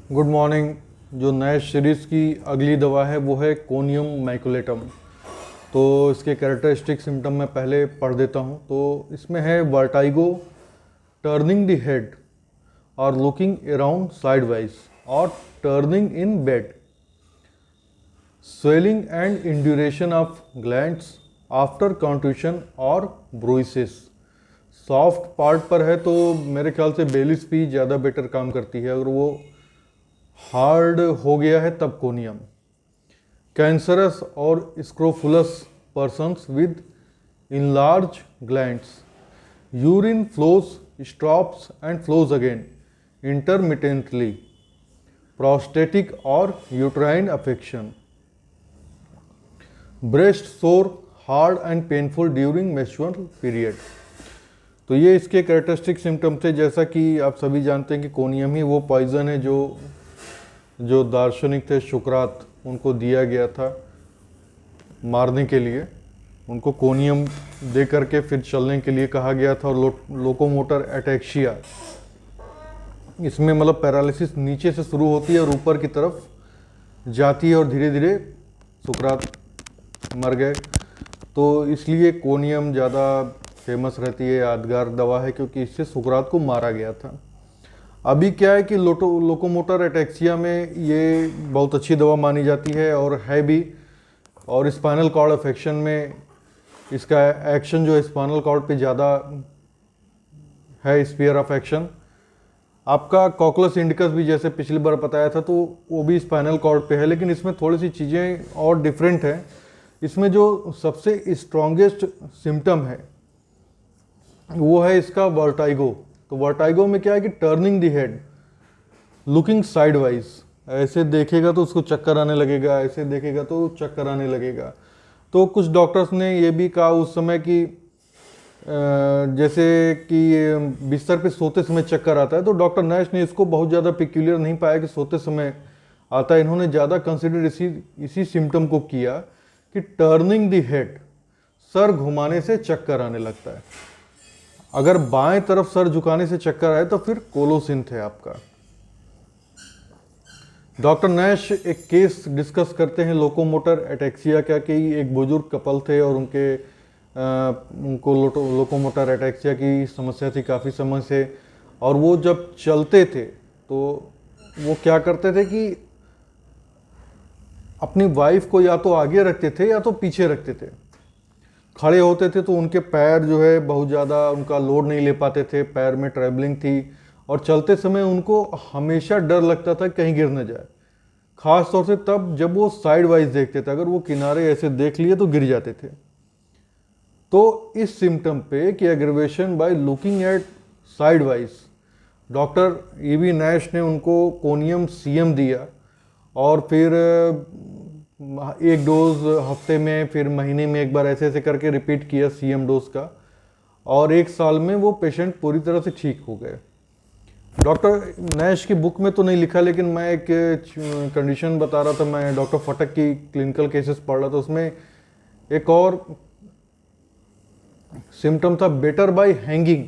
Good morning. जो नए series की अगली दवा है वो है कोनियम मैकुलेटम। तो इसके कैरेक्टरिस्टिक सिम्टम मैं पहले पढ़ देता हूँ। तो इसमें है vertigo, turning the head or looking around sideways or turning in bed, swelling and induration of glands after contusion or bruises. Soft part पर है तो मेरे ख्याल से बेलिस भी ज़्यादा बेटर काम करती है। अगर वो हार्ड हो गया है तब conium. Cancerous or scrofulous persons with enlarge glands, urine flows stops and flows again intermittently, prostatic or uterine affection, breast sore hard and painful during menstrual period. तो ये इसके कैरेक्टरिस्टिक सिम्टम्स थे। जैसा कि आप सभी जानते हैं कि कोनियम ही वो पॉइजन है जो दार्शनिक थे सुकरात, उनको दिया गया था मारने के लिए। उनको कोनियम दे करके फिर चलने के लिए कहा गया था। और लोकोमोटर एटैक्सिया, इसमें मतलब पैरालिसिस नीचे से शुरू होती है और ऊपर की तरफ जाती है और धीरे धीरे सुकरात मर गए। तो इसलिए कोनियम ज़्यादा फेमस रहती है, यादगार दवा है, क्योंकि इससे सुकरात को मारा गया था। अभी क्या है कि लोकोमोटर एटैक्सिया में ये बहुत अच्छी दवा मानी जाती है और है भी। और स्पाइनल कॉर्ड अफेक्शन में इसका एक्शन जो है स्पाइनल कॉर्ड पे ज़्यादा है, स्फीयर ऑफ एक्शन। आपका कॉकलस इंडिकस भी जैसे पिछली बार बताया था तो वो भी स्पाइनल कॉर्ड पे है, लेकिन इसमें थोड़ी सी चीज़ें और डिफरेंट हैं। इसमें जो सबसे स्ट्रॉन्गेस्ट सिम्टम है वो है इसका वर्टाइगो। तो वर्टाइगो में क्या है कि turning the head, looking sideways, ऐसे देखेगा तो उसको चक्कर आने लगेगा, ऐसे देखेगा तो चक्कर आने लगेगा। तो कुछ डॉक्टर्स ने ये भी कहा उस समय कि जैसे कि बिस्तर पे सोते समय चक्कर आता है, तो डॉक्टर नैश ने इसको बहुत ज़्यादा पिक्यूलियर नहीं पाया कि सोते समय आता है। इन्होंने ज़्यादा कंसिडर इसी सिम्टम को किया कि टर्निंग द हेड, सर घुमाने से चक्कर आने लगता है। अगर बाएं तरफ सर झुकाने से चक्कर आए तो फिर कोलोसिंथ है आपका। डॉक्टर नैश एक केस डिस्कस करते हैं लोकोमोटर एटैक्सिया का, कि एक बुजुर्ग कपल थे और उनको लोकोमोटर एटैक्सिया की समस्या थी काफ़ी समय से। और वो जब चलते थे तो वो क्या करते थे कि अपनी वाइफ को या तो आगे रखते थे या तो पीछे रखते थे। खड़े होते थे तो उनके पैर जो है बहुत ज़्यादा उनका लोड नहीं ले पाते थे, पैर में ट्रैवलिंग थी। और चलते समय उनको हमेशा डर लगता था कहीं गिर न जाए, खास तौर से तब जब वो साइड वाइज देखते थे। अगर वो किनारे ऐसे देख लिए तो गिर जाते थे। तो इस सिम्टम पे कि aggravation by looking at side wise, doctor EV Nash ने उनको कोनियम सीएम दिया और फिर एक डोज हफ्ते में, फिर महीने में एक बार ऐसे ऐसे करके रिपीट किया सीएम डोज का। और 1 साल में वो पेशेंट पूरी तरह से ठीक हो गए। डॉक्टर नैश की बुक में तो नहीं लिखा, लेकिन मैं एक कंडीशन बता रहा था, मैं डॉक्टर फटक की क्लिनिकल केसेस पढ़ रहा था, उसमें एक और सिम्टम था बेटर बाय हैंगिंग।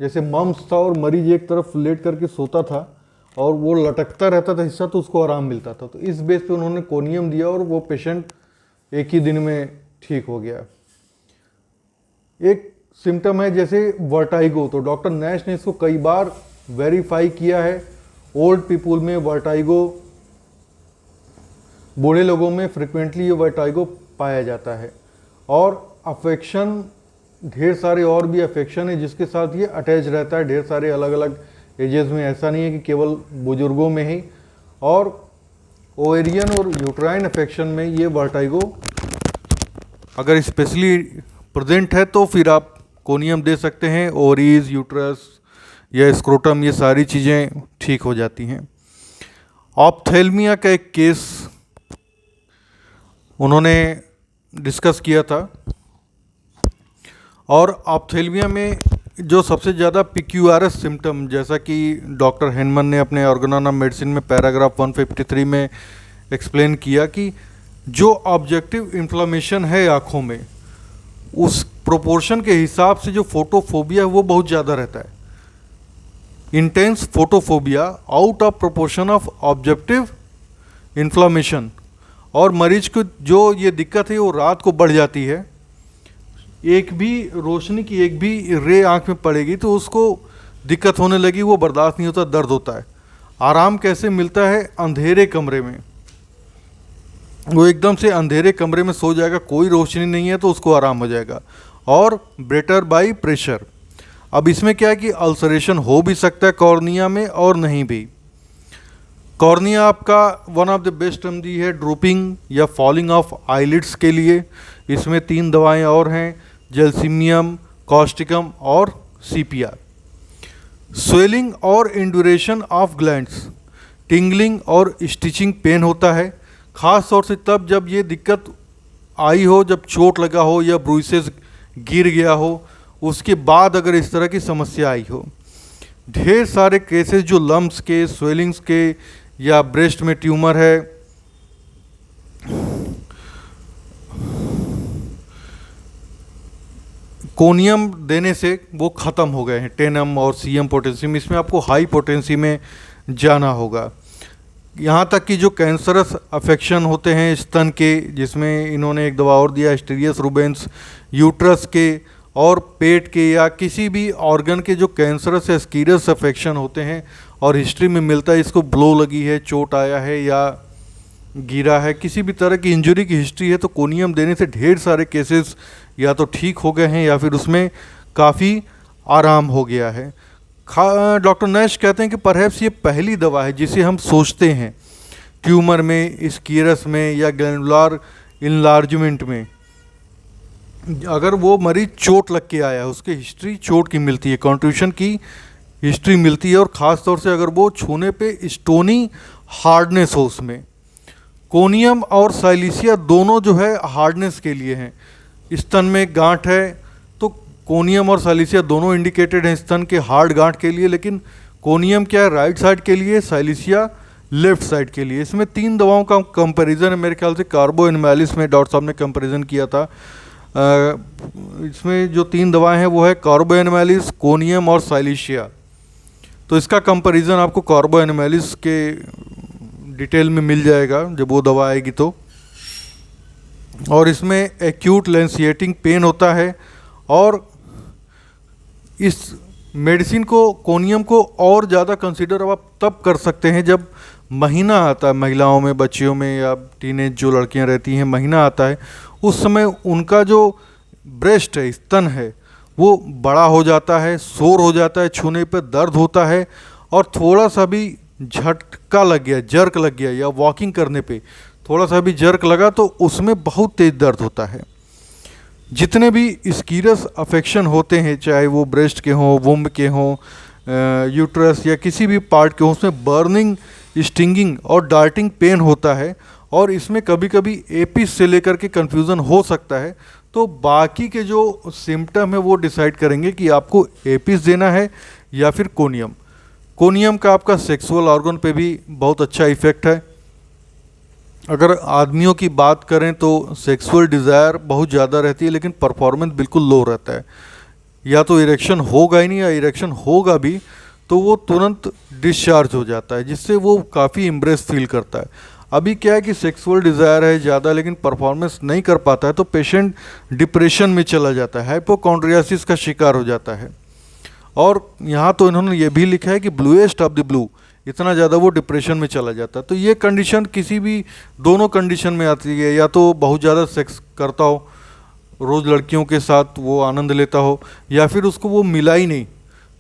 जैसे मम्स था और मरीज एक तरफ लेट करके सोता था और वो लटकता रहता था हिस्सा, तो उसको आराम मिलता था। तो इस बेस पे उन्होंने कोनियम दिया और वो पेशेंट एक ही दिन में ठीक हो गया। एक सिम्टम है जैसे वर्टाइगो, तो डॉक्टर नैश ने इसको कई बार वेरीफाई किया है। ओल्ड पीपुल में वर्टाइगो, बूढ़े लोगों में फ्रिक्वेंटली ये वर्टाइगो पाया जाता है। और अफेक्शन, ढेर सारे और भी अफेक्शन है जिसके साथ ये अटैच रहता है, ढेर सारे अलग अलग एजेस में। ऐसा नहीं है कि केवल बुजुर्गों में ही। और ओवेरियन और यूट्राइन अफेक्शन में ये वर्टाइगो अगर स्पेशली प्रेजेंट है तो फिर आप कोनियम दे सकते हैं। ओवरीज, यूट्रस या स्क्रोटम, ये सारी चीज़ें ठीक हो जाती हैं। ऑप्थेल्मिया का एक केस उन्होंने डिस्कस किया था। और ऑप्थेल्मिया में जो सबसे ज़्यादा पिक्यूआरएस सिम्टम, जैसा कि डॉक्टर हेनमन ने अपने ऑर्गेनोन ऑफ मेडिसिन में पैराग्राफ 153 में एक्सप्लेन किया कि जो ऑब्जेक्टिव इन्फ्लामेशन है आँखों में, उस प्रोपोर्शन के हिसाब से जो फोटोफोबिया है वो बहुत ज़्यादा रहता है। Intense photophobia, out of proportion of objective inflammation, और मरीज को जो ये दिक्कत है वो रात को बढ़ जाती है, एक भी रोशनी की एक भी रे आंख में पड़ेगी तो उसको दिक्कत होने लगी, वो बर्दाश्त नहीं होता, दर्द होता है। आराम कैसे मिलता है? अंधेरे कमरे में, वो एकदम से अंधेरे कमरे में सो जाएगा, कोई रोशनी नहीं है तो उसको आराम हो जाएगा। और बेटर बाय प्रेशर। अब इसमें क्या है कि अल्सरेशन हो भी सकता है कॉर्निया में और नहीं भी। कॉर्निया आपका one of the best remedy है ड्रूपिंग या फॉलिंग ऑफ आईलिड्स के लिए। इसमें 3 दवाएं और हैं, जेल्सिमियम, कॉस्टिकम और सीपिया। स्वेलिंग और इंड्यूरेशन ऑफ ग्लैंड्स, टिंगलिंग और स्टिचिंग पेन होता है, ख़ास तौर से तब जब ये दिक्कत आई हो, जब चोट लगा हो या ब्रूइसेस गिर गया हो, उसके बाद अगर इस तरह की समस्या आई हो। ढेर सारे केसेस जो लम्प्स के, स्वेलिंग्स के या ब्रेस्ट में ट्यूमर है, कोनियम देने से वो ख़त्म हो गए हैं। 10M और CM पोटेंशियम, इसमें आपको हाई पोटेंसी में जाना होगा। यहाँ तक कि जो कैंसरस अफेक्शन होते हैं स्तन के, जिसमें इन्होंने एक दवा और दिया हिस्टीरियस रूबेंस, यूट्रस के और पेट के या किसी भी ऑर्गन के जो कैंसरस या स्कीरस अफेक्शन होते हैं और हिस्ट्री में मिलता है, इसको ब्लो लगी है, चोट आया है या गिरा है, किसी भी तरह की इंजरी की हिस्ट्री है, तो कोनियम देने से ढेर सारे केसेस या तो ठीक हो गए हैं या फिर उसमें काफ़ी आराम हो गया है। डॉक्टर नैश कहते हैं कि परहैप्स ये पहली दवा है जिसे हम सोचते हैं ट्यूमर में, स्कीरस में या ग्लैंडुलर इनलार्जमेंट में। अगर वो मरीज चोट लग के आया है, उसकी हिस्ट्री चोट की मिलती है, कॉन्ट्यूशन की हिस्ट्री मिलती है, और ख़ास तौर से अगर वो छूने पे स्टोनी हार्डनेस हो उसमें। कोनियम और साइलिसिया दोनों जो है हार्डनेस के लिए हैं। स्तन में गांठ है तो कोनियम और साइलिसिया दोनों इंडिकेटेड हैं स्तन के हार्ड गांठ के लिए, लेकिन कोनियम क्या है राइट साइड के लिए, साइलिसिया लेफ्ट साइड के लिए। इसमें 3 दवाओं का कंपैरिजन है, मेरे ख्याल से कार्बो एनिमालिस में डॉक्टर साहब ने कंपैरिजन किया था। इसमें जो 3 दवाएं हैं वो है कार्बो एनिमालिस, कोनियम और साइलिसिया। तो इसका कंपैरिजन आपको कार्बो एनिमालिस के डिटेल में मिल जाएगा जब वो दवा आएगी तो। और इसमें एक्यूट लेंसिएटिंग पेन होता है, और इस मेडिसिन को, कोनियम को और ज़्यादा कंसिडर आप तब कर सकते हैं जब महीना आता है महिलाओं में, बच्चियों में या टीनेज जो लड़कियां रहती हैं, महीना आता है, उस समय उनका जो ब्रेस्ट है, स्तन है, वो बड़ा हो जाता है, शोर हो जाता है, छूने पर दर्द होता है, और थोड़ा सा भी झटका लग गया, जर्क लग गया या वॉकिंग करने पे थोड़ा सा भी जर्क लगा तो उसमें बहुत तेज दर्द होता है। जितने भी स्कीरस अफेक्शन होते हैं, चाहे वो ब्रेस्ट के हों, वुम्ब के हों, यूट्रस या किसी भी पार्ट के हों, उसमें बर्निंग, स्टिंगिंग और डार्टिंग पेन होता है, और इसमें कभी कभी एपिस से लेकर के कन्फ्यूज़न हो सकता है। तो बाकी के जो सिम्टम है वो डिसाइड करेंगे कि आपको एपिस देना है या फिर कोनियम। कोनियम का आपका सेक्सुअल ऑर्गन पे भी बहुत अच्छा इफेक्ट है। अगर आदमियों की बात करें तो सेक्सुअल डिज़ायर बहुत ज़्यादा रहती है, लेकिन परफॉर्मेंस बिल्कुल लो रहता है। या तो इरेक्शन होगा ही नहीं, या इरेक्शन होगा भी तो वो तुरंत डिस्चार्ज हो जाता है, जिससे वो काफ़ी इम्प्रेस फील करता है। अभी क्या है कि सेक्सुअल डिज़ायर है ज़्यादा लेकिन परफॉर्मेंस नहीं कर पाता है, तो पेशेंट डिप्रेशन में चला जाता है, हाइपोकॉन्ड्रियासिस का शिकार हो जाता है। और यहाँ तो इन्होंने ये भी लिखा है कि ब्लूएस्ट ऑफ द ब्लू, इतना ज़्यादा वो डिप्रेशन में चला जाता है। तो ये कंडीशन किसी भी, दोनों कंडीशन में आती है, या तो बहुत ज़्यादा सेक्स करता हो, रोज़ लड़कियों के साथ वो आनंद लेता हो, या फिर उसको वो मिला ही नहीं,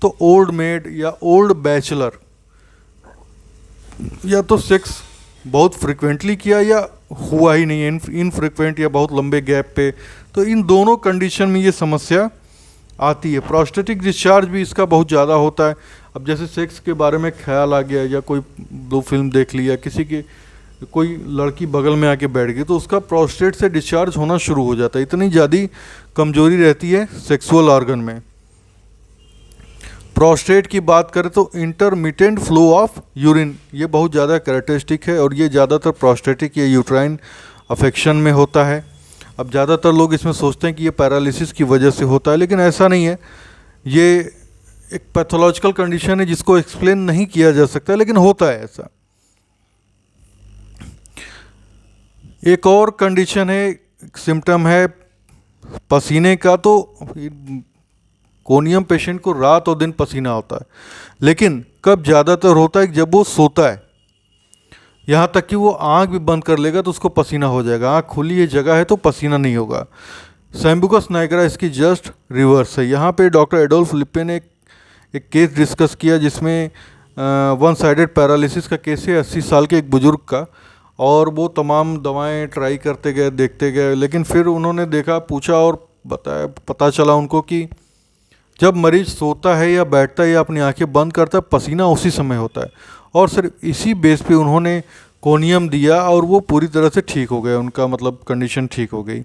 तो ओल्ड मेड या ओल्ड बैचलर, या तो सेक्स बहुत फ्रिक्वेंटली किया या हुआ ही नहीं, इनफ्रिक्वेंट या बहुत लंबे गैप पे। तो इन दोनों कंडीशन में ये समस्या आती है। प्रोस्टेटिक डिस्चार्ज भी इसका बहुत ज़्यादा होता है। अब जैसे सेक्स के बारे में ख्याल आ गया, या कोई दो फिल्म देख लिया, किसी के कोई लड़की बगल में आके बैठ गई, तो उसका प्रोस्टेट से डिस्चार्ज होना शुरू हो जाता है। इतनी ज़्यादा कमजोरी रहती है सेक्सुअल ऑर्गन में। प्रोस्टेट की बात करें तो इंटरमिटेंट फ्लो ऑफ यूरिन, ये बहुत ज़्यादा कैरेक्टरिस्टिक है, और ये ज़्यादातर प्रोस्टेटिक या यूट्राइन अफेक्शन में होता है। अब ज़्यादातर लोग इसमें सोचते हैं कि ये पैरालिसिस की वजह से होता है, लेकिन ऐसा नहीं है। ये एक पैथोलॉजिकल कंडीशन है जिसको एक्सप्लेन नहीं किया जा सकता, लेकिन होता है ऐसा। एक और कंडीशन है, सिम्टम है पसीने का। तो कोनियम पेशेंट को रात और दिन पसीना होता है, लेकिन कब ज़्यादातर होता है जब वो सोता है, यहाँ तक कि वो आँख भी बंद कर लेगा तो उसको पसीना हो जाएगा। आँख खुली ये जगह है तो पसीना नहीं होगा। सैम्बुकस नाइग्रा इसकी जस्ट रिवर्स है। यहाँ पे डॉक्टर एडोल्फ लिप्पे ने एक केस डिस्कस किया जिसमें वन साइडेड पैरालिसिस का केस है 80 साल के एक बुजुर्ग का, और वो तमाम दवाएं ट्राई करते गए, देखते गए, लेकिन फिर उन्होंने देखा, पूछा और बताया, पता चला उनको कि जब मरीज सोता है या बैठता है या अपनी आंखें बंद करता है, पसीना उसी समय होता है। और सिर्फ इसी बेस पे उन्होंने कोनियम दिया और वो पूरी तरह से ठीक हो गया, उनका मतलब कंडीशन ठीक हो गई।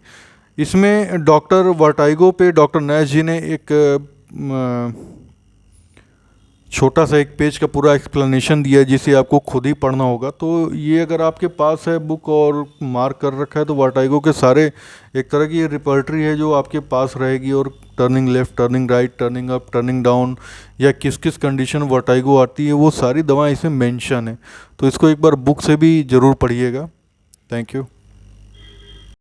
इसमें डॉक्टर वर्टाइगो पे डॉक्टर नैश जी ने एक छोटा सा एक पेज का पूरा एक्सप्लेनेशन दिया है जिसे आपको खुद ही पढ़ना होगा। तो ये अगर आपके पास है बुक और मार्क कर रखा है तो वर्टाइगो के सारे एक तरह की रिपर्टरी है जो आपके पास रहेगी, और turning left, turning right, turning up, turning down, या किस किस कंडीशन वर्टाइगो आती है वो सारी दवाएं इसमें मेंशन है। तो इसको एक बार बुक से भी ज़रूर पढ़िएगा। Thank you.